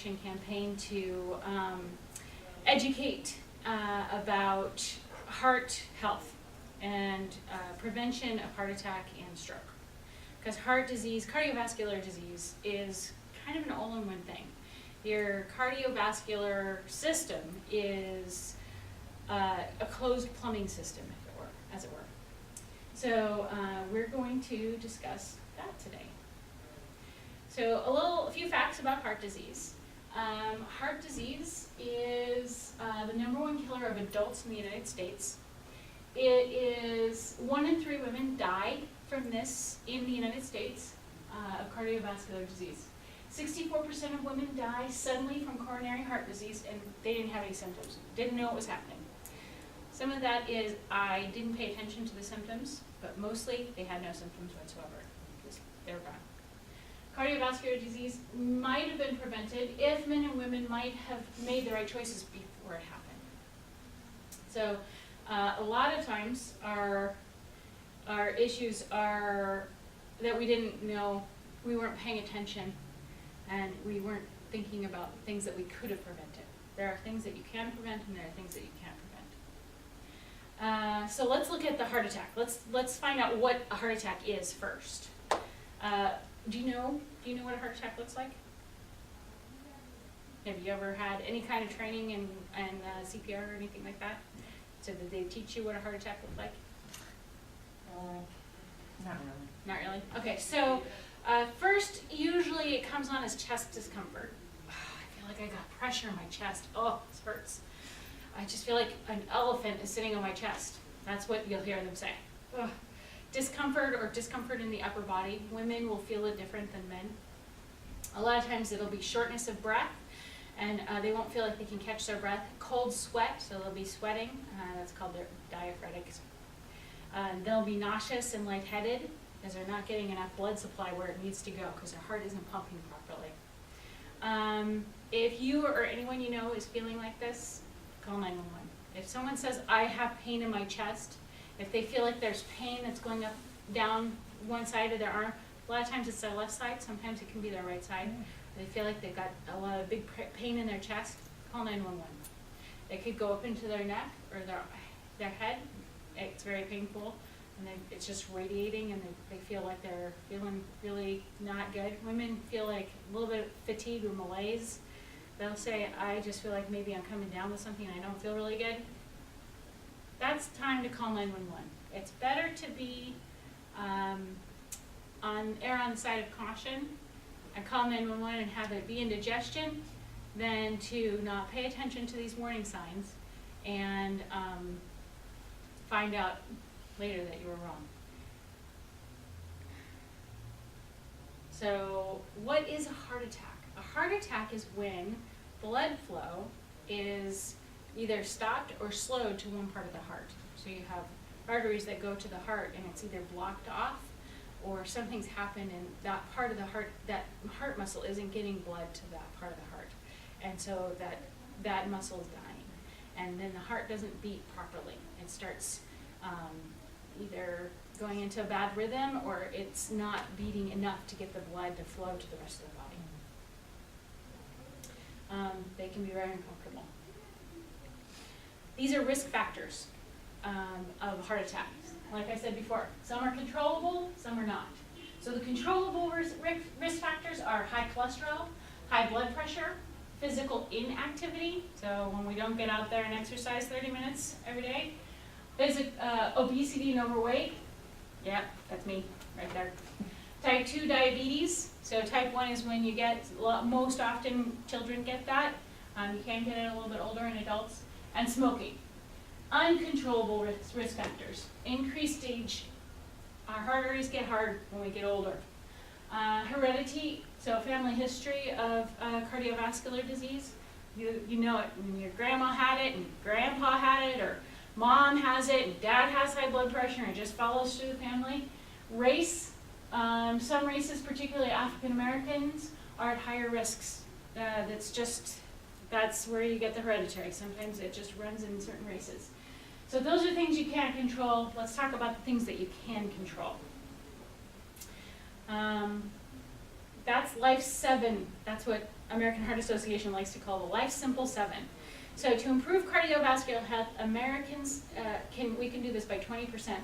education campaign to educate about heart health and prevention of heart attack and stroke. Because heart disease, cardiovascular disease, is kind of an all-in-one thing. Your cardiovascular system is a closed plumbing system, if it were, as it were. So we're going to discuss that today. So a few facts about heart disease. Heart disease is the #1 killer of adults in the United States. It is 1 in 3 women die from this in the United States, of cardiovascular disease. 64% of women die suddenly from coronary heart disease, and they didn't have any symptoms, didn't know it was happening. Some of that is I didn't pay attention to the symptoms, but mostly they had no symptoms whatsoever because they were gone. Cardiovascular disease might have been prevented if men and women might have made the right choices before it happened. So a lot of times our issues are that we didn't know, we weren't paying attention, and we weren't thinking about things that we could have prevented. There are things that you can prevent, and there are things that you can't prevent. So let's look at the heart attack. Let's find out what a heart attack is first. Do you know what a heart attack looks like? Have you ever had any kind of training in CPR or anything like that? So did they teach you what a heart attack looked like? Not really. Not really? Okay, so first, usually it comes on as chest discomfort. I feel like I got pressure in my chest. Oh, this hurts. I just feel like an elephant is sitting on my chest. That's what you'll hear them say. Ugh. Discomfort or discomfort in the upper body. Women will feel it different than men. A lot of times it'll be shortness of breath, and they won't feel like they can catch their breath. Cold sweat, so they'll be sweating. That's called their diaphoretic. They'll be nauseous and lightheaded because they're not getting enough blood supply where it needs to go because their heart isn't pumping properly. If you or anyone you know is feeling like this, call 911. If someone says, I have pain in my chest, if they feel like there's pain that's going up, down one side of their arm, a lot of times it's their left side, sometimes it can be their right side. They feel like they've got a lot of big pain in their chest, call 911. It could go up into their neck or their head. It's very painful, and it's just radiating, and they feel like they're feeling really not good. Women feel like a little bit of fatigue or malaise. They'll say, I just feel like maybe I'm coming down with something and I don't feel really good. That's time to call 911. It's better to be err on the side of caution and call 911 and have it be indigestion than to not pay attention to these warning signs and find out later that you were wrong. So what is a heart attack? A heart attack is when blood flow is either stopped or slowed to one part of the heart. So you have arteries that go to the heart and it's either blocked off or something's happened and that part of the heart, that heart muscle isn't getting blood to that part of the heart. And so that muscle is dying. And then the heart doesn't beat properly. It starts either going into a bad rhythm or it's not beating enough to get the blood to flow to the rest of the body. They can be very uncomfortable. These are risk factors of heart attacks. Like I said before, some are controllable, some are not. So the controllable risk factors are high cholesterol, high blood pressure, physical inactivity, so when we don't get out there and exercise 30 minutes every day, obesity and overweight, yeah, that's me right there. Type 2 diabetes, so type 1 is when you get, most often children get that, you can get it a little bit older in adults, and smoking. Uncontrollable risk factors, increased age, our arteries get hard when we get older. Heredity, so family history of cardiovascular disease, you know it, when your grandma had it and grandpa had it, or mom has it and dad has high blood pressure and it just follows through the family. Race, some races, particularly African Americans, are at higher risks. That's where you get the hereditary. Sometimes it just runs in certain races. So those are things you can't control. Let's talk about the things that you can control. That's Life 7. That's what American Heart Association likes to call the Life Simple 7. So to improve cardiovascular health, Americans we can do this by 20%.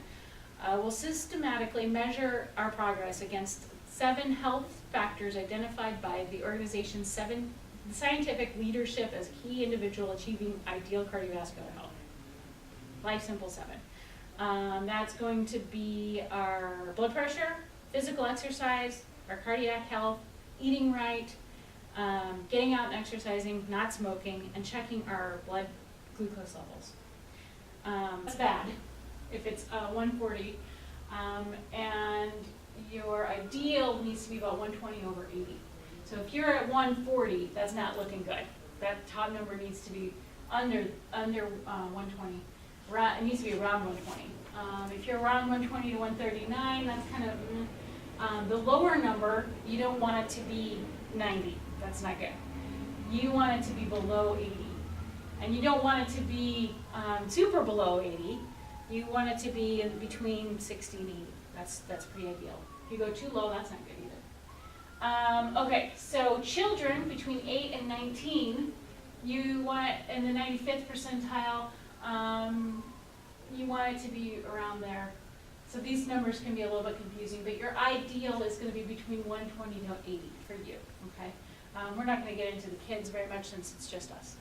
We'll systematically measure our progress against 7 health factors identified by the organization's 7 scientific leadership as key individual achieving ideal cardiovascular health. Life Simple 7. That's going to be our blood pressure, physical exercise, our cardiac health, eating right, getting out and exercising, not smoking, and checking our blood glucose levels. That's bad if it's 140, and your ideal needs to be about 120 over 80. So if you're at 140, that's not looking good. That top number needs to be under 120. It needs to be around 120. If you're around 120 to 139, that's kind of the lower number. You don't want it to be 90. That's not good. You want it to be below 80, and you don't want it to be super below 80. You want it to be in between 60 and 80. That's pretty ideal. If you go too low, that's not good either. Okay, so children between 8 and 19, you want in the 95th percentile. You want it to be around there. So these numbers can be a little bit confusing, but your ideal is going to be between 120 to 80 for you, okay? We're not going to get into the kids very much since it's just us.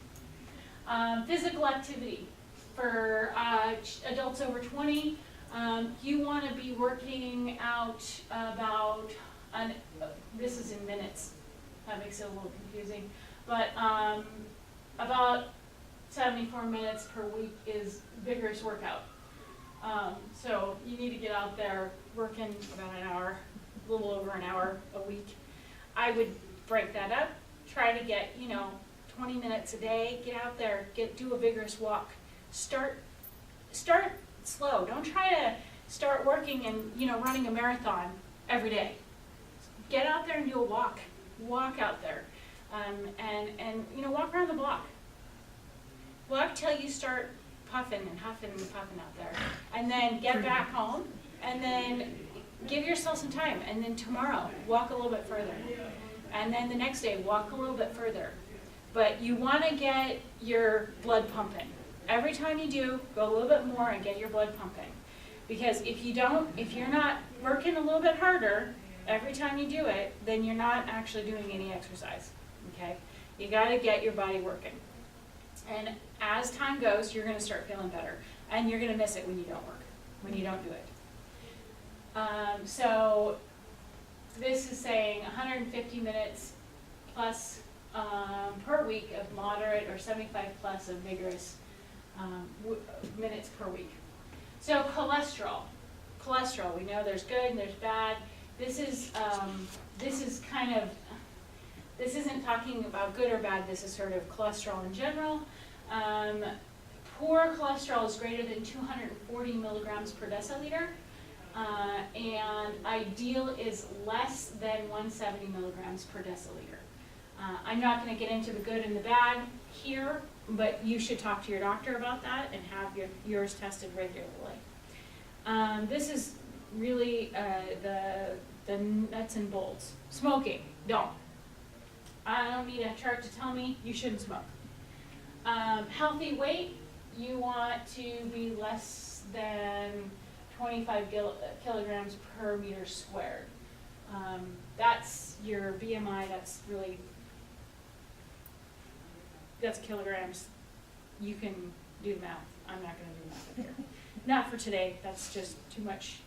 Physical activity. For adults over 20, you want to be working out about, this is in minutes, that makes it a little confusing, but about 74 minutes per week is vigorous workout. So you need to get out there working about an hour, a little over an hour a week. I would break that up, try to get 20 minutes a day, get out there, do a vigorous walk. Start slow. Don't try to start working and running a marathon every day. Get out there and do a walk. Walk out there, and walk around the block. Walk till you start puffing and huffing and puffing out there, and then get back home, and then give yourself some time, and then tomorrow walk a little bit further, and then the next day walk a little bit further. But you want to get your blood pumping. Every time you do, go a little bit more and get your blood pumping. Because if you're not working a little bit harder every time you do it, then you're not actually doing any exercise, okay? You got to get your body working. And as time goes, you're going to start feeling better. And you're going to miss it when you don't work, when you don't do it. So this is saying 150 minutes plus per week of moderate or 75 plus of vigorous minutes per week. So cholesterol, we know there's good and there's bad. This isn't talking about good or bad, this is sort of cholesterol in general. Poor cholesterol is greater than 240 milligrams per deciliter, and ideal is less than 170 milligrams per deciliter. I'm not going to get into the good and the bad here, but you should talk to your doctor about that and have yours tested regularly. This is really the nuts and bolts. Smoking, don't. I don't need a chart to tell me you shouldn't smoke. Healthy weight, you want to be less than 25 kilograms per meter squared. That's your BMI, that's kilograms. You can do the math. I'm not going to do math up here. Not for today, that's just too much.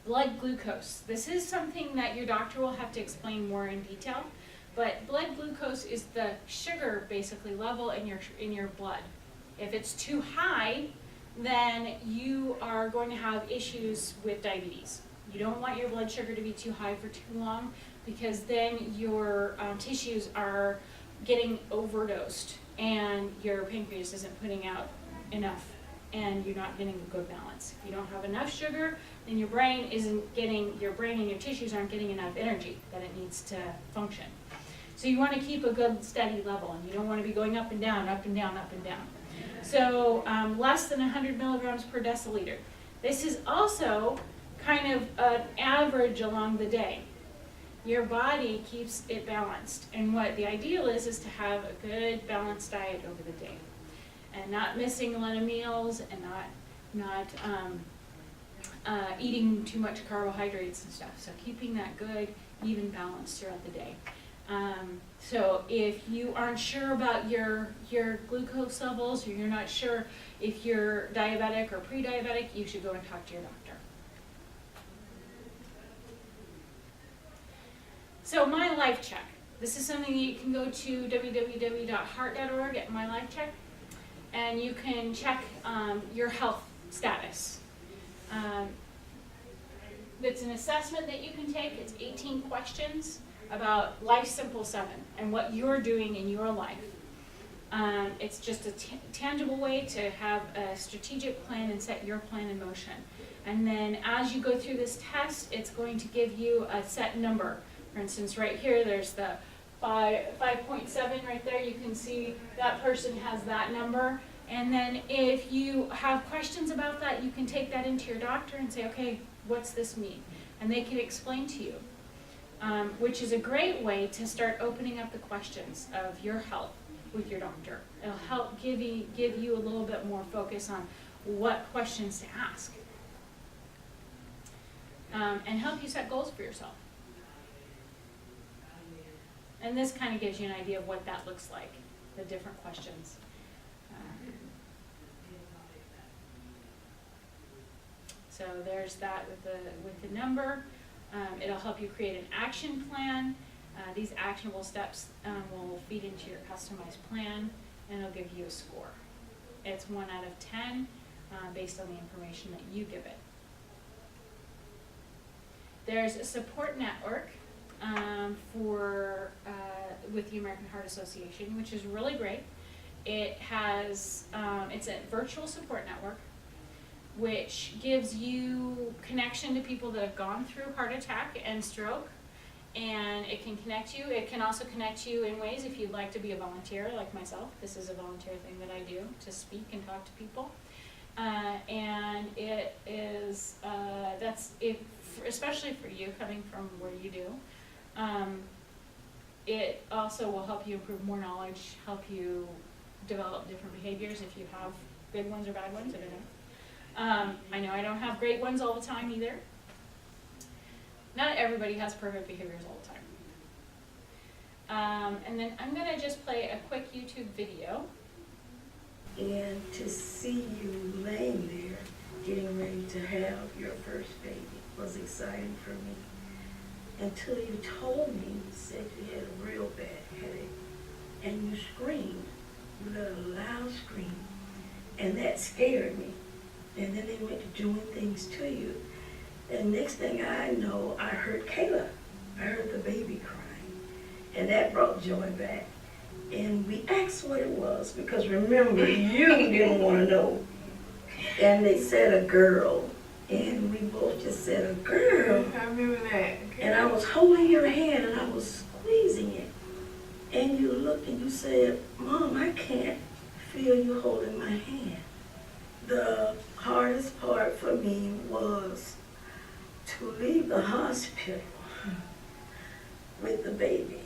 Blood glucose. This is something that your doctor will have to explain more in detail, but blood glucose is the sugar basically level in your blood. If it's too high, then you are going to have issues with diabetes. You don't want your blood sugar to be too high for too long, because then your tissues are getting overdosed and your pancreas isn't putting out enough and you're not getting a good balance. If you don't have enough sugar, then your brain and your tissues aren't getting enough energy that it needs to function. So you want to keep a good steady level, and you don't want to be going up and down, up and down, up and down. So less than 100 milligrams per deciliter. This is also kind of an average along the day. Your body keeps it balanced. And what the ideal is to have a good balanced diet over the day. And not missing a lot of meals and not eating too much carbohydrates and stuff. So keeping that good, even balance throughout the day. So if you aren't sure about your glucose levels, or you're not sure if you're diabetic or pre-diabetic, you should go and talk to your doctor. So My Life Check. This is something you can go to www.heart.org at My Life Check, and you can check your health status. It's an assessment that you can take. It's 18 questions about Life Simple 7 and what you're doing in your life. It's just a tangible way to have a strategic plan and set your plan in motion. And then as you go through this test, it's going to give you a set number. For instance, right here, there's the 5.7 right there. You can see that person has that number. And then if you have questions about that, you can take that into your doctor and say, okay, what's this mean? And they can explain to you, which is a great way to start opening up the questions of your health with your doctor. It'll help give you a little bit more focus on what questions to ask, and help you set goals for yourself. And this kind of gives you an idea of what that looks like, the different questions. So there's that with the number. It'll help you create an action plan. These actionable steps will feed into your customized plan, and it'll give you a score. It's 1 out of 10 based on the information that you give it. There's a support network with the American Heart Association, which is really great. It has it's a virtual support network, which gives you connection to people that have gone through heart attack and stroke, and it can connect you. It can also connect you in ways if you'd like to be a volunteer like myself. This is a volunteer thing that I do, to speak and talk to people. And it is, especially for you coming from where you do. It also will help you improve more knowledge, help you develop different behaviors if you have good ones or bad ones, I don't know. I know I don't have great ones all the time either. Not everybody has perfect behaviors all the time. And then I'm going to just play a quick YouTube video. And to see you laying there, getting ready to have your first baby was exciting for me. Until you told me, you said you had a real bad headache, and you screamed. You let a loud scream, and that scared me. And then they went to doing things to you. And next thing I know, I heard Kayla. I heard the baby crying, and that brought joy back. And we asked what it was, because remember, you didn't want to know. And they said a girl, and we both just said a girl. I remember that. And I was holding your hand, and I was squeezing it. And you looked and you said, Mom, I can't feel you holding my hand. The hardest part for me was to leave the hospital with the baby,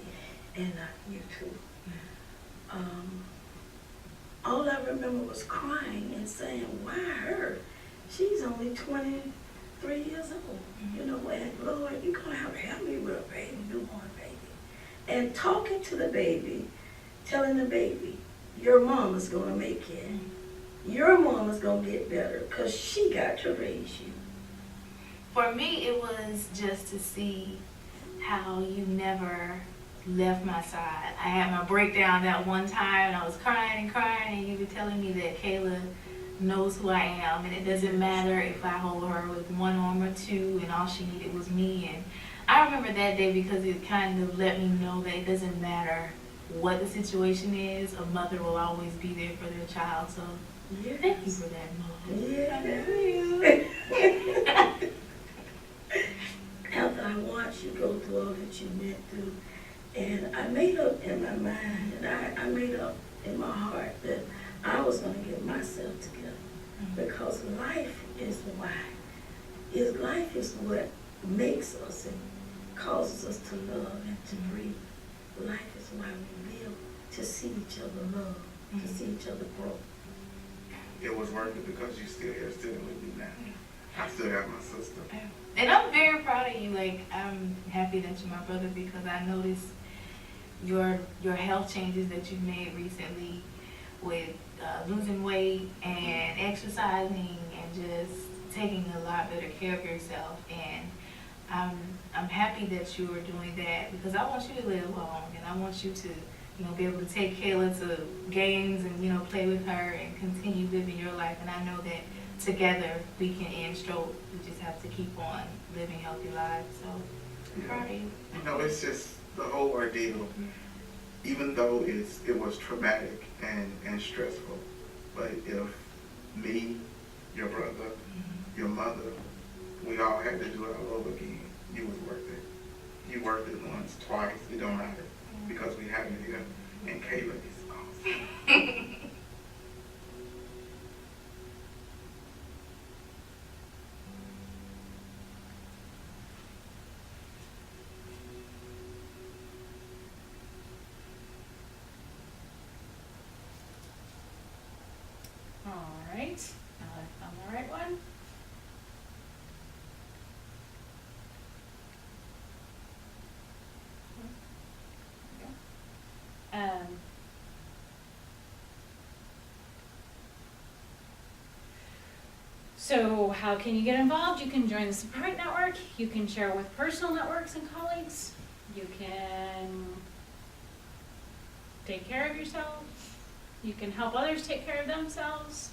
and you too. All I remember was crying and saying, why her? She's only 23 years old. You know, and Lord, you're going to have to help me with a baby, newborn baby. And talking to the baby, telling the baby, your mama's going to make it. Your mama's going to get better because she got to raise you. For me, it was just to see how you never left my side. I had my breakdown that one time, and I was crying and crying, and you were telling me that Kayla knows who I am, and it doesn't matter if I hold her with one arm or two, and all she needed was me. And I remember that day because it kind of let me know that it doesn't matter what the situation is, a mother will always be there for their child. So Yes. thank you for that, Mom. Yeah. After I watched you go through all that you went through, and I made up in my mind, and I made up in my heart that I was going to get myself together, because life is wide. is life is what makes us and causes us to love and to breathe. Life is why we live, to see each other love, to see each other grow. It was worth it because you're still here, sitting with me now. I still have my sister. And I'm very proud of you. Like, I'm happy that you're my brother because I noticed your health changes that you've made recently with losing weight and exercising and just taking a lot better care of yourself. And I'm happy that you are doing that because I want you to live long and I want you to, you know, be able to take Kayla to games and, you know, play with her and continue living your life. And I know that together we can end stroke. We just have to keep on living healthy lives. So I'm proud of you. You know, it's just the whole ordeal, even though it was traumatic and stressful, but if me, your brother, your mother, we all had to do it all over again, you was worth it. You worth it once, twice, it don't matter, because we have you here, and Kayla is awesome. All right, now I found the right one. There we go. So how can you get involved? You can join the support network. You can share with personal networks and colleagues. You can take care of yourself. You can help others take care of themselves.